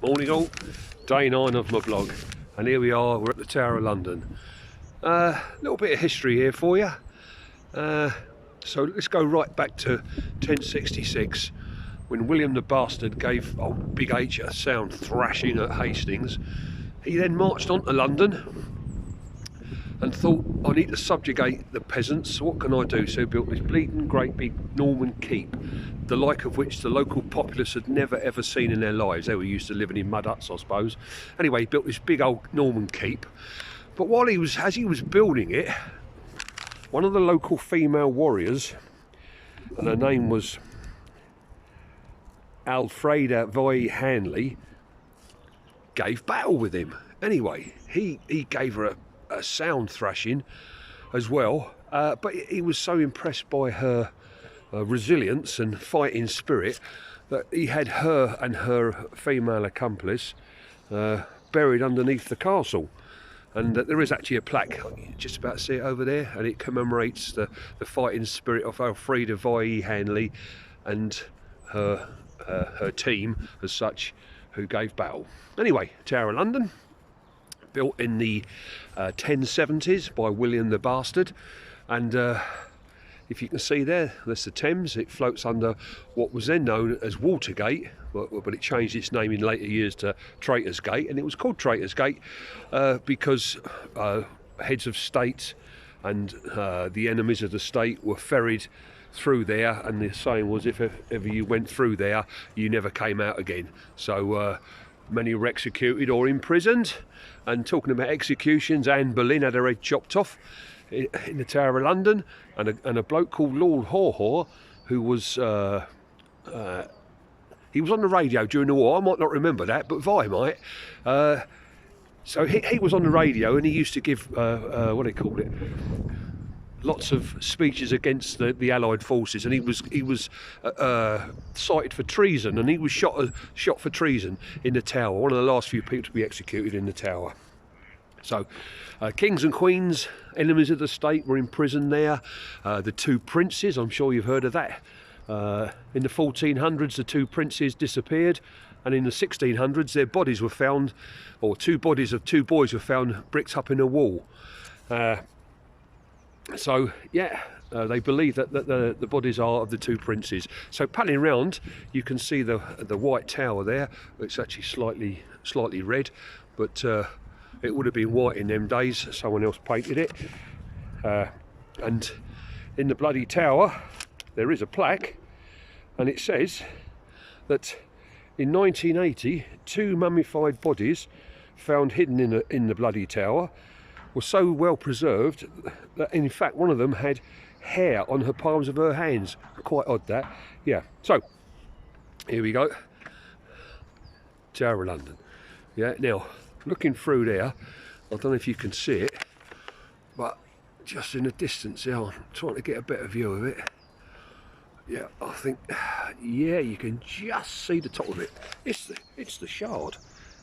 Morning all, day 9 of my blog, and here we are, we're at the Tower of London. A little bit of history here for you. So let's go right back to 1066 when William the Bastard gave old Big H a sound thrashing at Hastings. He then marched on to London and thought, I need to subjugate the peasants, what can I do? So he built this bleeding great big Norman keep, the like of which the local populace had never ever seen in their lives. They were used to living in mud huts, I suppose. Anyway, he built this big old Norman keep. But as he was building it, one of the local female warriors, and her name was Alfreda Voi Hanley, gave battle with him. Anyway, he gave her a sound thrashing as well, but he was so impressed by her resilience and fighting spirit that he had her and her female accomplice buried underneath the castle. And there is actually a plaque, you can just about see it over there, and it commemorates the fighting spirit of Alfreda Voi Hanley and her team as such, who gave battle. Anyway, Tower of London, built in the 1070s by William the Bastard, and if you can see there, that's the Thames. It floats under what was then known as Watergate, but it changed its name in later years to Traitors Gate, and it was called Traitors Gate because heads of state and the enemies of the state were ferried through there, and the saying was, if ever you went through there, you never came out again. So many were executed or imprisoned. And talking about executions, Anne Boleyn had her head chopped off in the Tower of London, and a bloke called Lord Haw, who was he was on the radio during the war. I might not remember that, but Vi might. So he was on the radio, and he used to give what do they call it? Lots of speeches against the Allied forces, and he was cited for treason, and he was shot for treason in the Tower. One of the last few people to be executed in the Tower. So kings and queens, enemies of the state, were imprisoned there. The two princes, I'm sure you've heard of that. In the 1400s, the two princes disappeared, and in the 1600s, their bodies were found, or two bodies of two boys were found bricked up in a wall. So yeah, they believe that the bodies are of the two princes. So panning round, you can see the white tower there. It's actually slightly red, but it would have been white in them days. Someone else painted it. And in the bloody tower, there is a plaque, and it says that in 1980, 2 mummified bodies found hidden in the bloody tower were so well preserved that in fact one of them had hair on her palms of her hands. Quite odd that. Yeah, so here we go, Tower of London. Yeah, now looking through there, I don't know if you can see it, but just in the distance there, I'm trying to get a better view of it. Yeah, I think, yeah, you can just see the top of it. It's the Shard.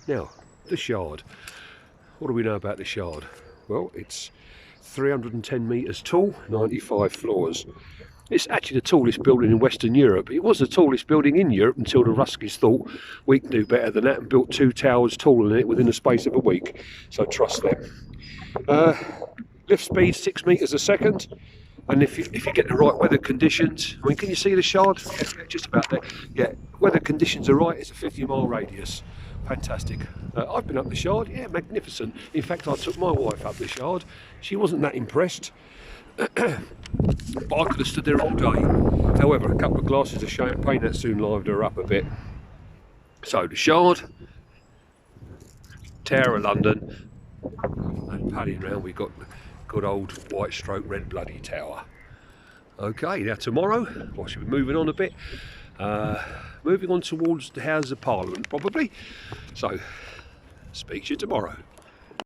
Now, the Shard. What do we know about the Shard? Well, it's 310 metres tall, 95 floors. It's actually the tallest building in Western Europe. It was the tallest building in Europe until the Ruskies thought we can do better than that and built 2 towers taller than it within the space of a week. So trust them. Lift speed 6 metres a second. And if you get the right weather conditions, I mean, can you see the Shard? Yeah, just about there. Yeah, weather conditions are right, it's a 50-mile radius. Fantastic. I've been up the Shard, yeah, magnificent. In fact, I took my wife up the Shard. She wasn't that impressed, but I could have stood there all day. However, a couple of glasses of champagne, that soon livened her up a bit. So, the Shard, Tower of London, and padding round, we got good old white stroke red bloody tower. Okay, now tomorrow, I should be moving on a bit. Moving on towards the House of Parliament, probably. So, speak to you tomorrow.